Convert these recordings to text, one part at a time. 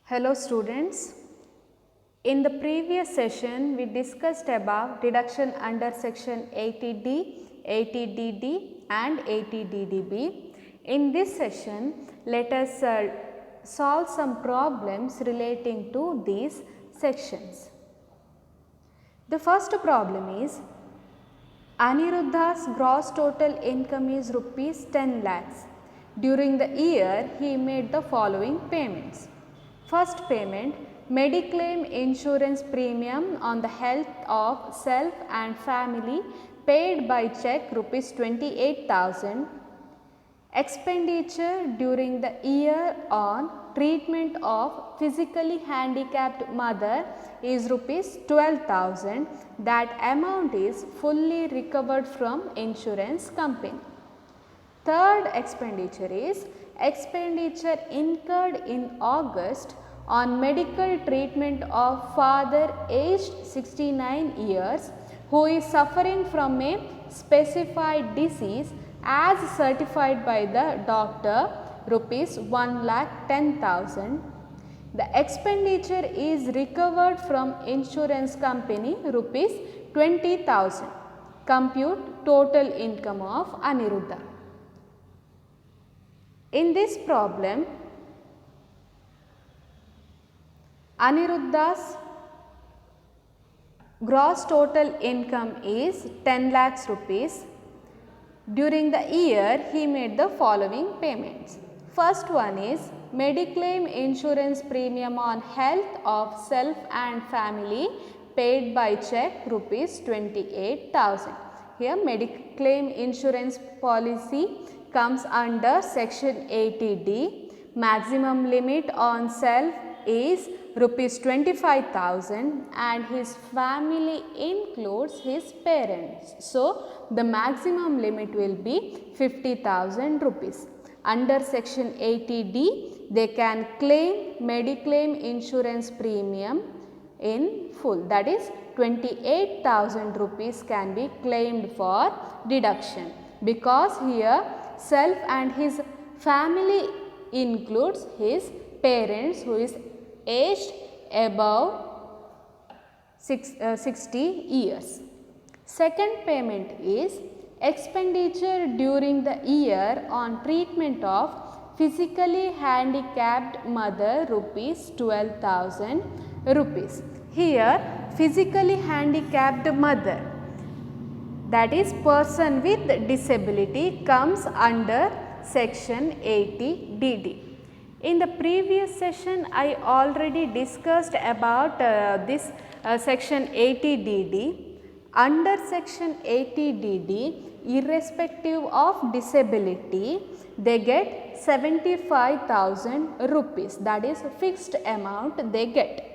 Hello students. In the previous session we discussed about deduction under section 80D, 80DD and 80DDB. In this session let us solve some problems relating to these sections. The first problem is Aniruddha's gross total income is rupees 10 lakhs. During the year he made the following payments. First payment, Mediclaim insurance premium on the health of self and family paid by check rupees 28,000. Expenditure during the year on treatment of physically handicapped mother is rupees 12,000. That amount is fully recovered from insurance company. Third expenditure is expenditure incurred in August on medical treatment of father aged 69 years who is suffering from a specified disease as certified by the doctor, rupees 1,10,000. The expenditure is recovered from insurance company, rupees 20,000. Compute total income of Aniruddha. In this problem, Aniruddha's gross total income is 10 lakhs rupees. During the year, he made the following payments. First one is Mediclaim insurance premium on health of self and family paid by check rupees 28,000. Here Mediclaim insurance policy comes under section 80D. Maximum limit on self is rupees 25,000 and his family includes his parents. So, the maximum limit will be 50,000 rupees. Under section 80D, they can claim Mediclaim insurance premium in full, that is 28,000 rupees can be claimed for deduction because here self and his family includes his parents who is aged above 60 years. Second payment is expenditure during the year on treatment of physically handicapped mother, rupees 12,000 rupees. Here physically handicapped mother, that is person with disability, comes under section 80DD. In the previous session I already discussed about this section 80DD. Under section 80DD, irrespective of disability, they get 75,000 rupees, that is fixed amount they get.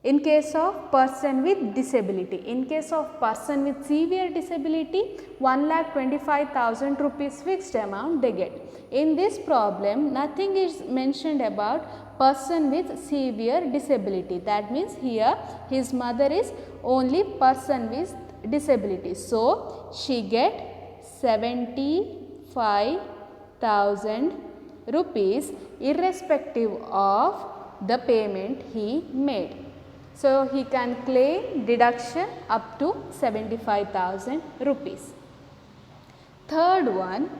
In case of person with disability, in case of person with severe disability, 1,25,000 rupees fixed amount they get. In this problem, nothing is mentioned about person with severe disability. That means here his mother is only person with disability. So, she get 75,000 rupees irrespective of the payment he made. So, he can claim deduction up to 75,000 rupees. Third one,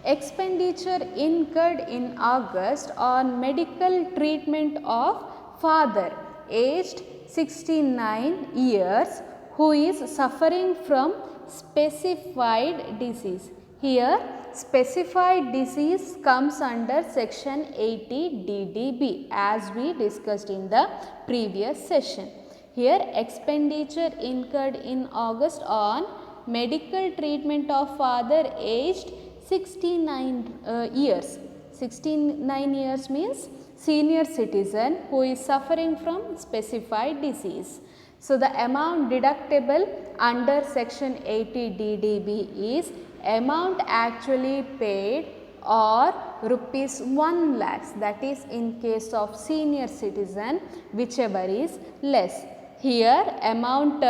expenditure incurred in August on medical treatment of father aged 69 years who is suffering from specified disease. Here specified disease comes under section 80DDB as we discussed in the previous session. Here expenditure incurred in August on medical treatment of father aged 69 years. 69 years means senior citizen who is suffering from specified disease. So, the amount deductible under section 80DDB is amount actually paid or rupees 1 lakhs, that is in case of senior citizen whichever is less. Here amount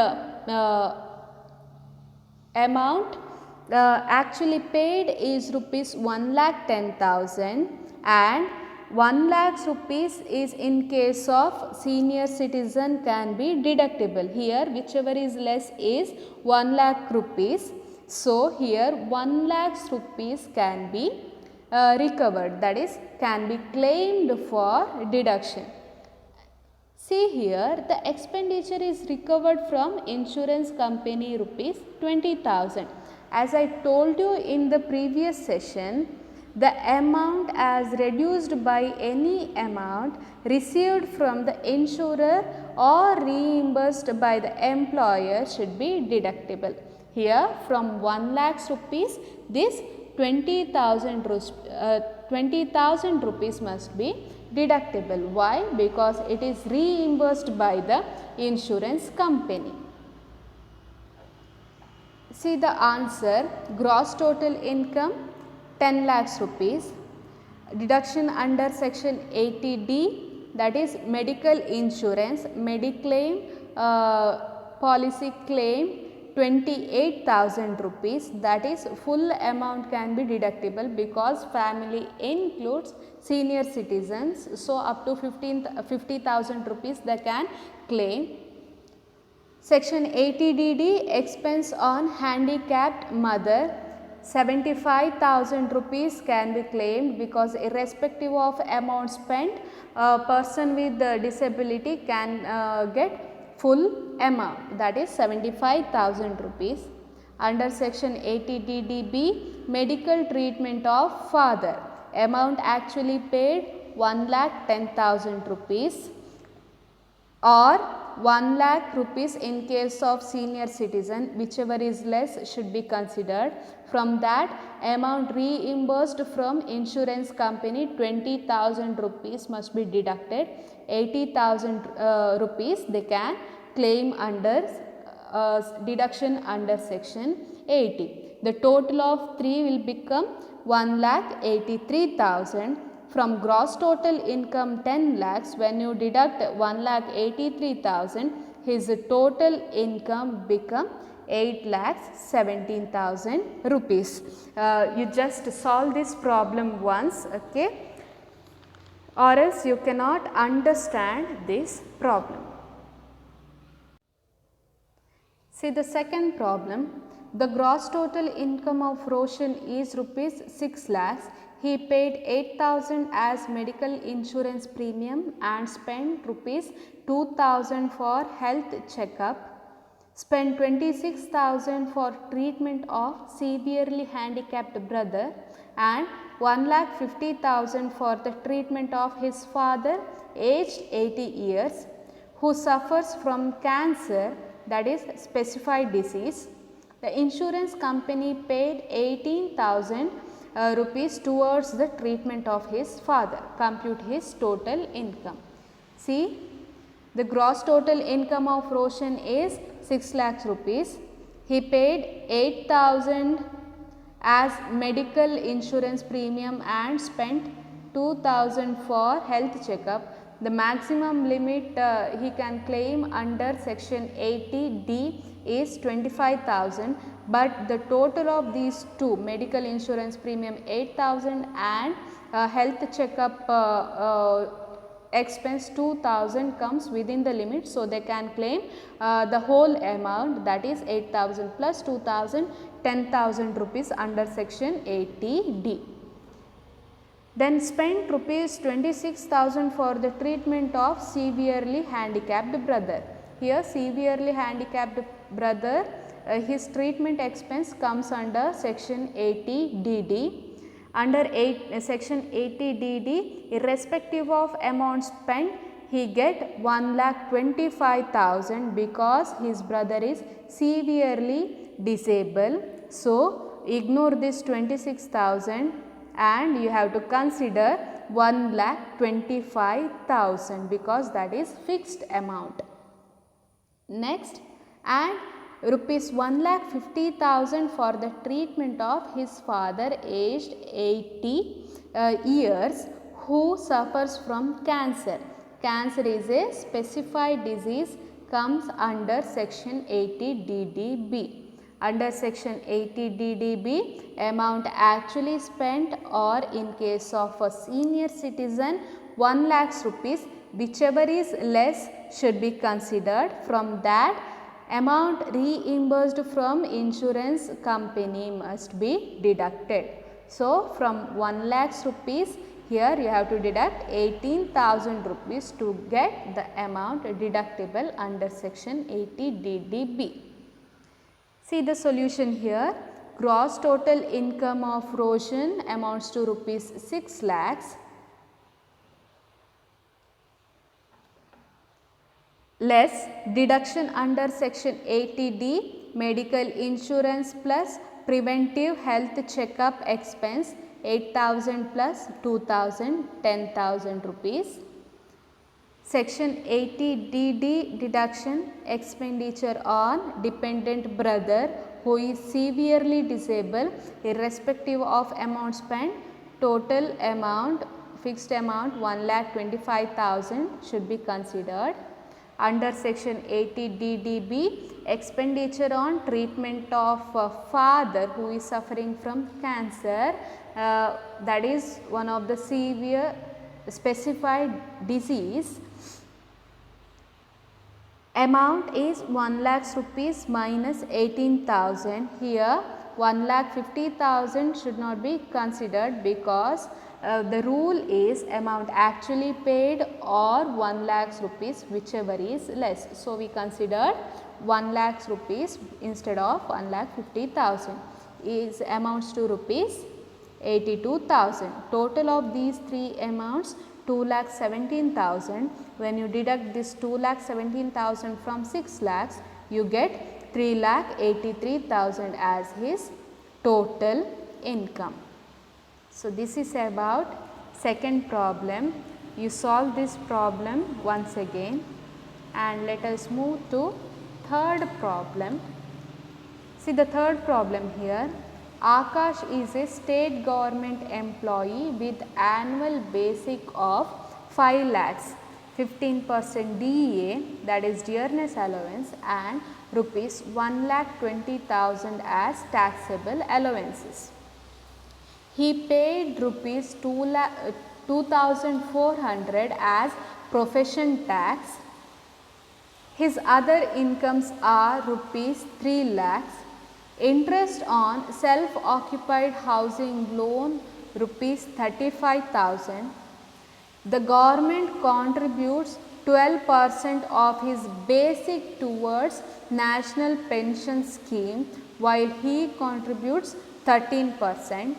actually paid is rupees 1,10,000 and 1 lakhs rupees is in case of senior citizen can be deductible. Here whichever is less is 1 lakh rupees. So, here 1 lakhs rupees can be recovered, that is can be claimed for deduction. See here, the expenditure is recovered from insurance company rupees 20,000. As I told you in the previous session, the amount as reduced by any amount received from the insurer or reimbursed by the employer should be deductible. Here from 1 lakhs rupees, this 20,000 rupees must be deductible. Why? Because it is reimbursed by the insurance company. See the answer, gross total income 10 lakhs rupees, deduction under section 80D, that is medical insurance, mediclaim policy claim 28,000 rupees, that is full amount can be deductible because family includes senior citizens. So, up to 50,000 rupees they can claim. Section 80DD, expense on handicapped mother, 75,000 rupees can be claimed because irrespective of amount spent, a person with disability can get full amount, that is 75,000 rupees. Under section 80DDB, medical treatment of father, amount actually paid 1,10,000 rupees or 1 lakh rupees in case of senior citizen, whichever is less should be considered. From that amount reimbursed from insurance company 20,000 rupees must be deducted. 80,000 rupees they can claim under deduction under section 80. The total of 3 will become 1,83,000. From gross total income 10 lakhs, when you deduct 1,83,000, his total income become 8,17,000 rupees. You just solve this problem once, okay, or else you cannot understand this problem. See the second problem. The gross total income of Roshan is rupees 6 lakhs. He paid 8,000 as medical insurance premium and spent rupees 2,000 for health checkup, spent 26,000 for treatment of severely handicapped brother and 1,50,000 for the treatment of his father aged 80 years who suffers from cancer, that is specified disease. The insurance company paid 18,000 rupees towards the treatment of his father. Compute his total income. See, the gross total income of Roshan is 6 lakhs rupees. He paid 8,000 as medical insurance premium and spent 2,000 for health checkup. The maximum limit he can claim under section 80D is 25,000, but the total of these two, medical insurance premium 8,000 and health checkup expense 2,000 comes within the limit. So, they can claim the whole amount, that is 8,000 plus 2,000, 10,000 rupees under section 80D. Then spent rupees 26,000 for the treatment of severely handicapped brother. Here severely handicapped brother, his treatment expense comes under section 80DD. Under section 80DD, irrespective of amount spent, he get 1,25,000 because his brother is severely disabled. So, ignore this 26,000 and you have to consider 1,25,000 because that is fixed amount. Next, and rupees 1,50,000 for the treatment of his father aged 80 years who suffers from cancer. Cancer is a specified disease, comes under section 80DDB. Under section 80 DDB, amount actually spent, or in case of a senior citizen 1 lakhs rupees, whichever is less should be considered. From that, amount reimbursed from insurance company must be deducted. So, from 1 lakhs rupees, here you have to deduct 18,000 rupees to get the amount deductible under section 80 DDB. See the solution here. Gross total income of Roshan amounts to rupees 6 lakhs. Less deduction under section 80D, medical insurance plus preventive health checkup expense 8,000 plus 2,000, 10,000 rupees. Section 80DD deduction expenditure on dependent brother who is severely disabled irrespective of amount spent, total amount, fixed amount 1,25,000 should be considered. Under section 80 DDB, expenditure on treatment of father who is suffering from cancer, that is one of the severe specified disease. Amount is 1 lakhs rupees minus 18,000. Here 1,50,000 should not be considered because the rule is amount actually paid or 1 lakhs rupees, whichever is less. So, we considered 1 lakhs rupees instead of 1,50,000 is amounts to rupees 82,000. Total of these three amounts 2,17,000. When you deduct this 2,17,000 from 6 lakhs, you get 3,83,000 as his total income. So, this is about second problem. You solve this problem once again and let us move to third problem. See the third problem here. Akash is a state government employee with annual basic of 5 lakhs, 15% DEA, that is dearness allowance, and rupees 1,20,000 as taxable allowances. He paid rupees 2,400 as profession tax. His other incomes are rupees 3 lakhs. Interest on self-occupied housing loan rupees 35,000. The government contributes 12% of his basic towards national pension scheme while he contributes 13%.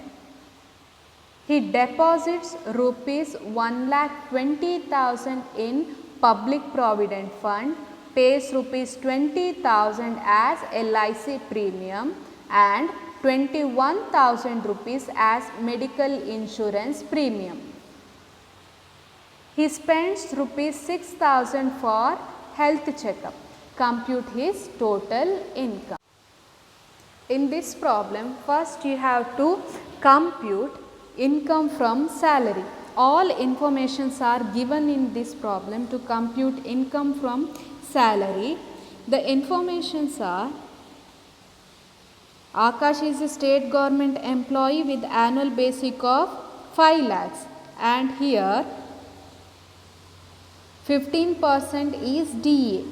He deposits rupees 1,20,000 in public provident fund, pays rupees 20,000 as LIC premium and 21,000 rupees as medical insurance premium. He spends rupees 6,000 for health checkup. Compute his total income. In this problem, first you have to compute income from salary. All informations are given in this problem to compute income from salary. The informations are: Akash is a state government employee with annual basic of 5 lakhs and here 15% is DA,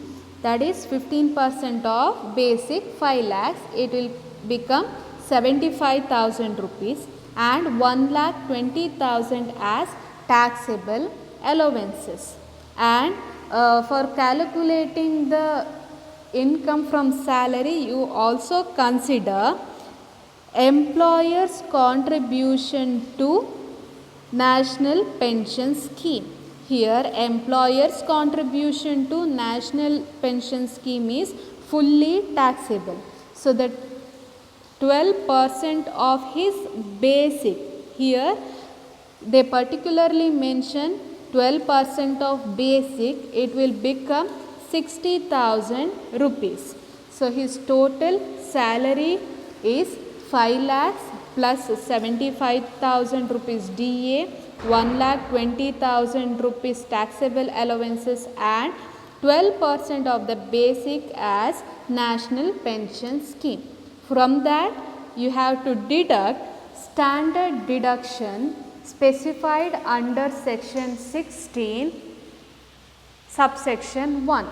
that is 15% of basic 5 lakhs, it will become 75,000 rupees and 1,20,000 as taxable allowances. And for calculating the income from salary, you also consider employer's contribution to national pension scheme. Here employer's contribution to national pension scheme is fully taxable. So, the 12% of his basic, here they particularly mention 12% of basic, it will become 60,000 rupees. So, his total salary is 5 lakhs plus 75,000 rupees DA, 1,20,000 rupees taxable allowances and 12% of the basic as national pension scheme. From that you have to deduct standard deduction specified under section 16 subsection 1.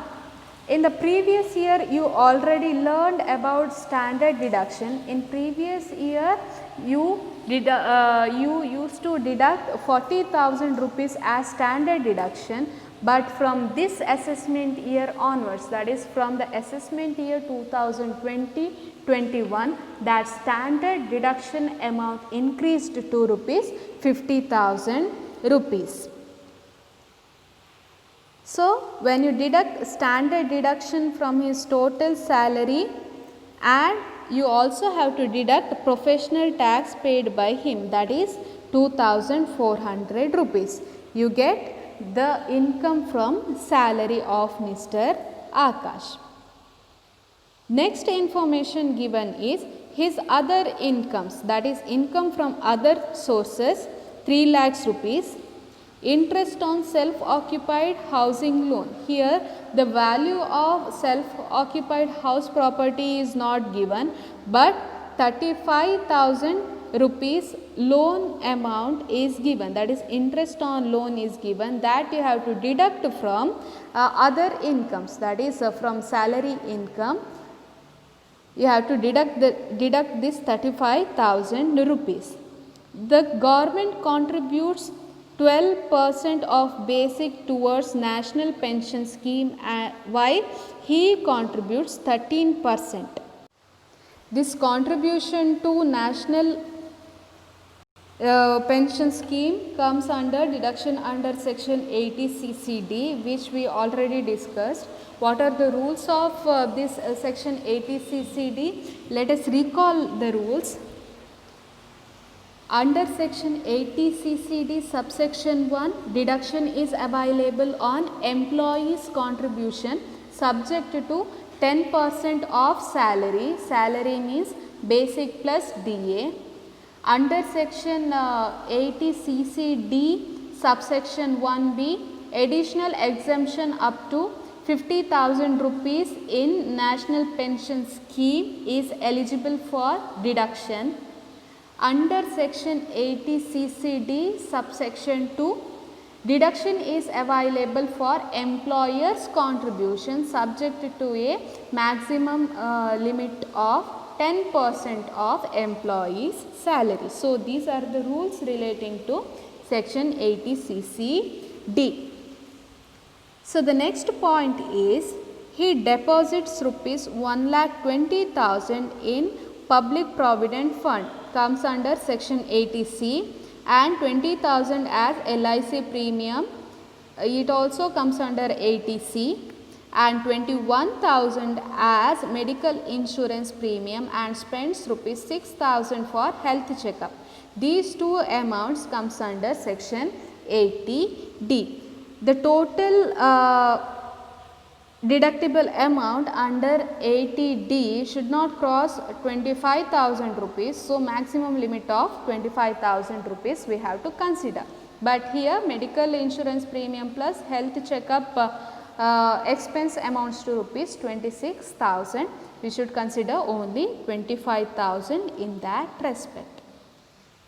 In the previous year you already learned about standard deduction. In previous year you used to deduct 40,000 rupees as standard deduction, but from this assessment year onwards, that is from the assessment year 2020-21, that standard deduction amount increased to rupees 50,000 rupees. So, when you deduct standard deduction from his total salary, and you also have to deduct professional tax paid by him, that is 2,400 rupees. You get the income from salary of Mr. Akash. Next information given is his other incomes, that is income from other sources 3 lakhs rupees. Interest on self-occupied housing loan. Here the value of self-occupied house property is not given, but 35,000 rupees loan amount is given, that is interest on loan is given, that you have to deduct from other incomes, that is from salary income. You have to deduct this 35,000 rupees. The government contributes 12% of basic towards national pension scheme, while he contributes 13%. This contribution to national pension scheme comes under deduction under section 80 CCD, which we already discussed. What are the rules of this section 80 CCD? Let us recall the rules. Under section 80 CCD subsection 1, deduction is available on employee's contribution subject to 10% of salary. Salary means basic plus DA. Under section 80 CCD subsection 1B, additional exemption up to 50,000 rupees in national pension scheme is eligible for deduction. Under section 80 CCD subsection 2, deduction is available for employer's contribution subject to a maximum limit of 10% of employee's salary. So, these are the rules relating to section 80 CCD. So, the next point is he deposits rupees 1,20,000 in public provident fund, comes under section 80C, and 20,000 as LIC premium, it also comes under 80C, and 21,000 as medical insurance premium, and spends rupees 6,000 for health checkup. These two amounts comes under section 80D. The total deductible amount under 80D should not cross 25,000 rupees. So, maximum limit of 25,000 rupees we have to consider. But here medical insurance premium plus health checkup expense amounts to rupees 26,000. We should consider only 25,000 in that respect.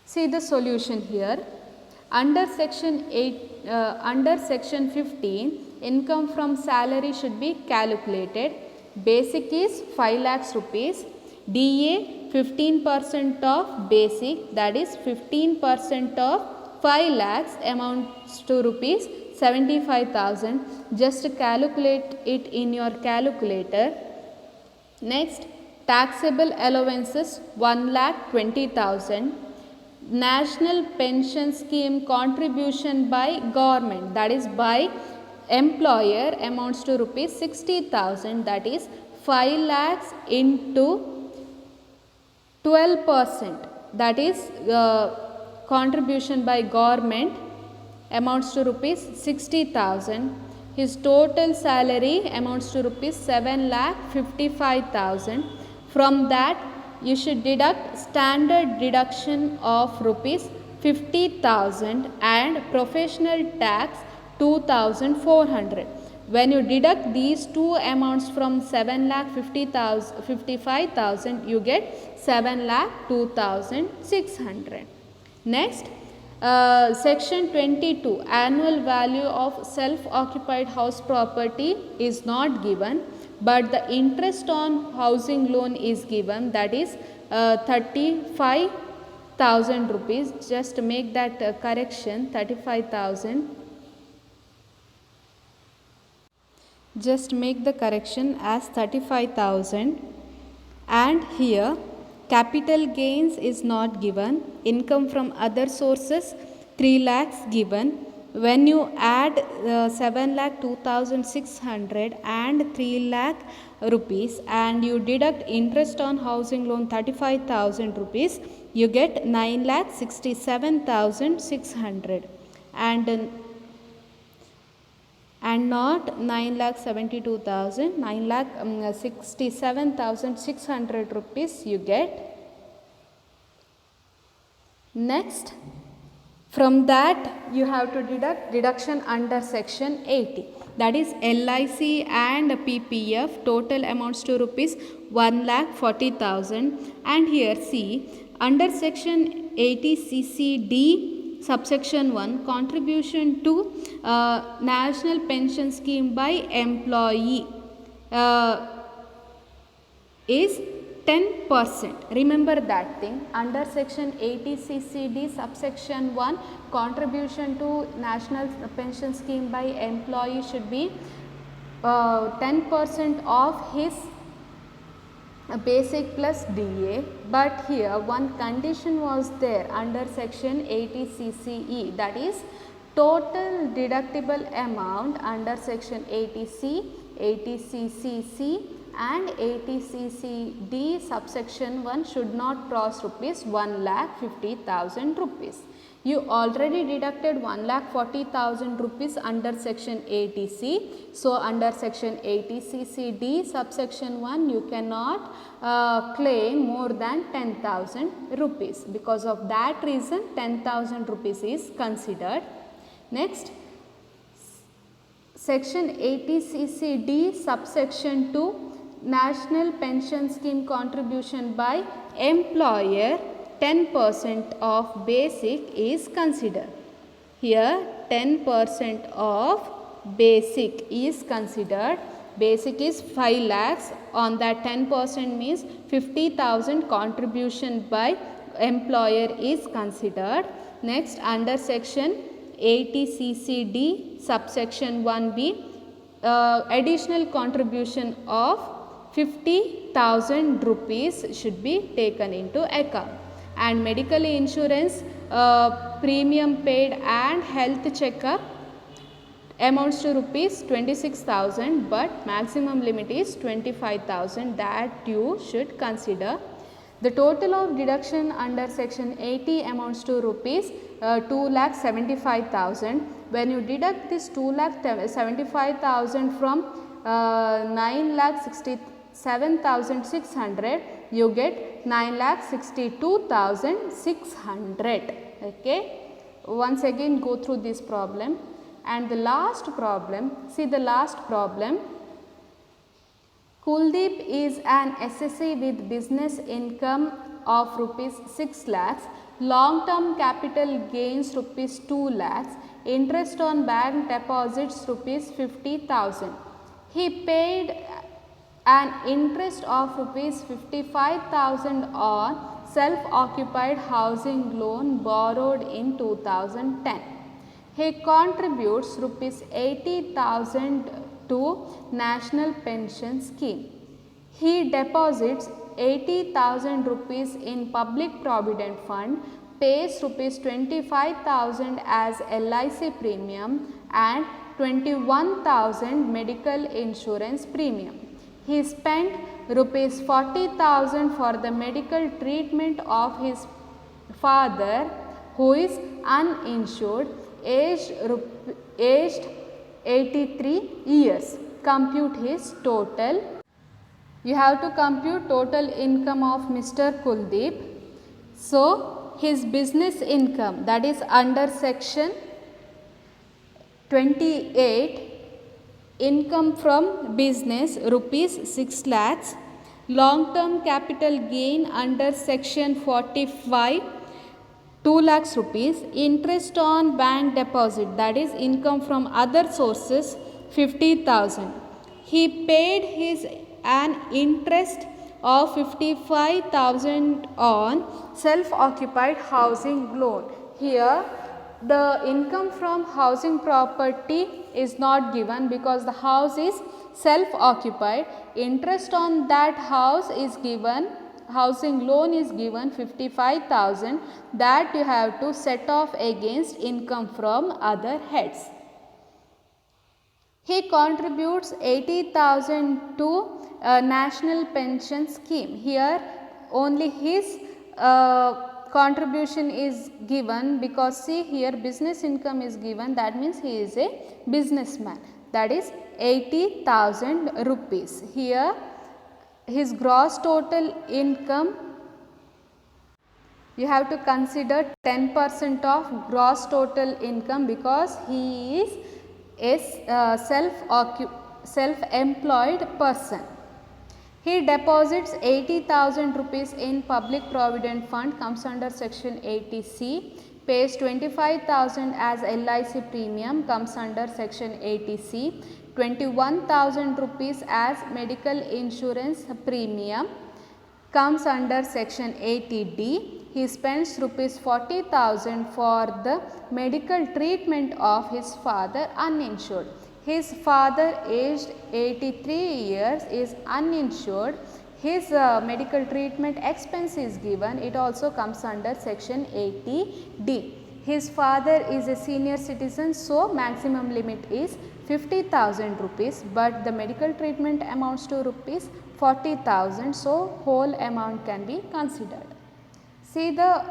See the solution here. Under section 15, income from salary should be calculated. Basic is 5 lakhs rupees. DA 15% of basic, that is 15% of 5 lakhs amounts to rupees 75,000. Just calculate it in your calculator. Next, taxable allowances 1,20,000. National pension scheme contribution by government, that is by employer, amounts to rupees 60,000, that is 5 lakhs into 12%, that is contribution by government amounts to rupees 60,000. His total salary amounts to rupees 7,55,000. From that you should deduct standard deduction of rupees 50,000 and professional tax 2,400. When you deduct these two amounts from 7,55,000, you get 7,02,600. Next, section 22, annual value of self-occupied house property is not given, but the interest on housing loan is given, that is 35,000 rupees. Just make that correction, 35,000. Just make the correction as 35,000. And here capital gains is not given. Income from other sources 3 lakhs given. When you add 7,02,600 and 3 lakh rupees and you deduct interest on housing loan 35,000 rupees, you get 9,67,600 and not 9,72,000, 9,67,600 rupees you get. Next, from that you have to deduct deduction under section 80, that is LIC and PPF. Total amounts to rupees 1,40,000. And here see, under section 80 CCD subsection 1, contribution to national pension scheme by employee is 10%. Remember that thing. Under section 80 CCD subsection 1, contribution to national pension scheme by employee should be 10% of his basic plus DA, but here one condition was there under section 80 CCE, that is total deductible amount under section 80C, 80CCC and 80CCD subsection 1 should not cross rupees 1,50,000 rupees. You already deducted 1,40,000 rupees under section 80C. So, under section 80CCD subsection 1 you cannot claim more than 10,000 rupees. Because of that reason 10,000 rupees is considered. Next, section 80CCD subsection 2, National Pension Scheme contribution by employer, 10% of basic is considered. Here 10% of basic is considered. Basic is 5 lakhs. On that 10% means 50,000 contribution by employer is considered. Next, under section 80 CCD subsection 1B, additional contribution of 50,000 rupees should be taken into account. And medical insurance premium paid and health checkup amounts to rupees 26,000, but maximum limit is 25,000, that you should consider. The total of deduction under section 80 amounts to rupees 2,75,000. When you deduct this 2,75,000 from 9,67,600, you get 9,62,600. Okay. Once again go through this problem. And the last problem, see the last problem. Kuldeep is an SSC with business income of rupees 6 lakhs, long term capital gains rupees 2 lakhs, interest on bank deposits rupees 50,000. He paid an interest of rupees 55,000 on self-occupied housing loan borrowed in 2010. He contributes rupees 80,000 to National Pension Scheme. He deposits 80,000 rupees in Public Provident Fund, pays rupees 25,000 as LIC premium and 21,000 medical insurance premium. He spent rupees 40,000 for the medical treatment of his father who is uninsured, aged 83 years. Compute his total. You have to compute total income of Mr. Kuldeep. So, his business income, that is under section 28, income from business rupees 6 lakhs, long term capital gain under section 45 2 lakhs rupees, interest on bank deposit, that is income from other sources 50,000. He paid his an interest of 55,000 on self occupied housing loan. Here the income from housing property is not given because the house is self occupied. Interest on that house is given, housing loan is given 55,000, that you have to set off against income from other heads. He contributes 80,000 to a national pension scheme. Here only his contribution is given, because see here business income is given, that means he is a businessman, that is 80,000 rupees. Here his gross total income, you have to consider 10% of gross total income because he is a self-employed person. He deposits 80,000 rupees in public provident fund, comes under section 80C, pays 25,000 as LIC premium, comes under section 80C, 21,000 rupees as medical insurance premium, comes under section 80D. He spends rupees 40,000 for the medical treatment of his father uninsured. His father aged 83 years is uninsured. His medical treatment expense is given. It also comes under section 80D. His father is a senior citizen, so maximum limit is 50,000 rupees, but the medical treatment amounts to rupees 40,000, so whole amount can be considered. See the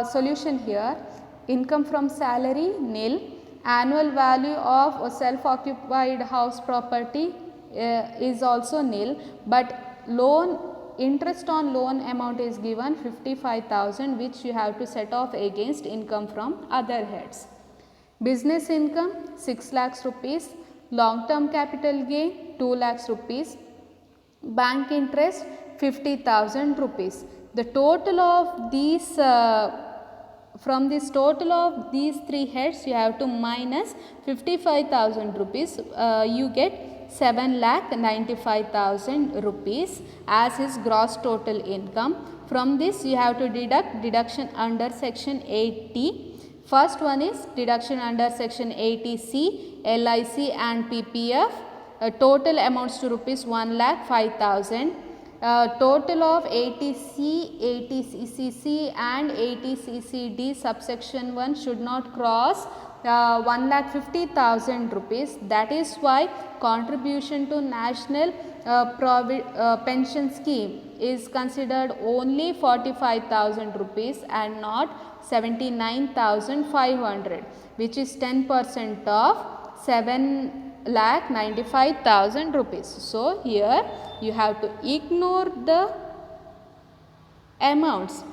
solution here. Income from salary nil, annual value of a self-occupied house property is also nil, but loan, interest on loan amount is given 55,000, which you have to set off against income from other heads. Business income 6 lakhs rupees, long term capital gain 2 lakhs rupees, bank interest 50,000 rupees. The total of these from this total of these three heads you have to minus 55,000 rupees, you get 7,95,000 rupees as his gross total income. From this you have to deduct deduction under section 80. First one is deduction under section 80C, LIC and PPF. Total amounts to rupees 1,05,000. Total of 80C, 80CCC and 80CCD subsection 1 should not cross 1,50,000 rupees. That is why contribution to national pension scheme is considered only 45,000 rupees and not 79,500, which is 10% of 7,95,000 rupees. So here you have to ignore the amounts,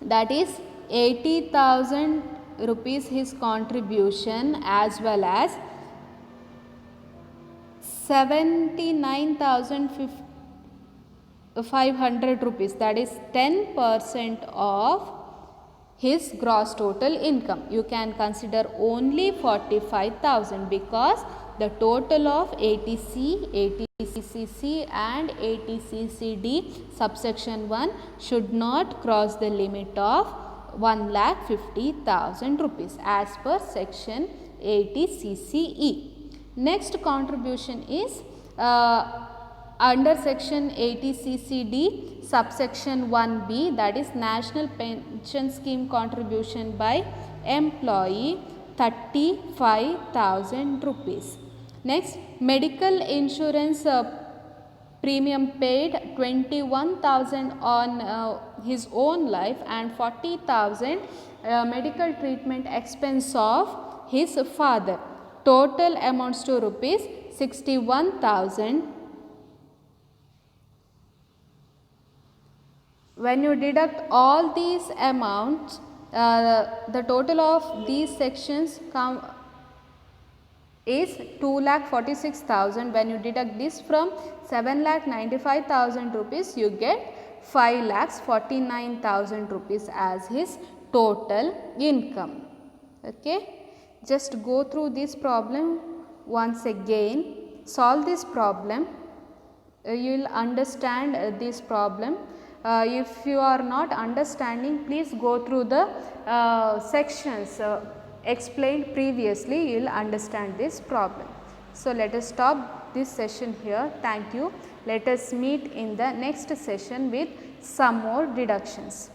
that is 80,000 rupees his contribution as well as 79,500 rupees, that is 10% of his gross total income. You can consider only 45,000 because the total of 80C, 80CCC and 80CCD subsection 1 should not cross the limit of 1,50,000 rupees as per section 80CCE. Next contribution is under section 80CCD subsection 1B, that is national pension scheme contribution by employee 35,000 rupees. Next, medical insurance premium paid 21,000 on his own life and 40,000 medical treatment expense of his father. Total amounts to rupees 61,000. When you deduct all these amounts, the total of these sections is 2,46,000. When you deduct this from 7,95,000 rupees, you get 5,49,000 rupees as his total income. Okay. Just go through this problem once again, solve this problem. You will understand this problem. If you are not understanding, please go through the sections explained previously, you will understand this problem. So, let us stop this session here. Thank you. Let us meet in the next session with some more deductions.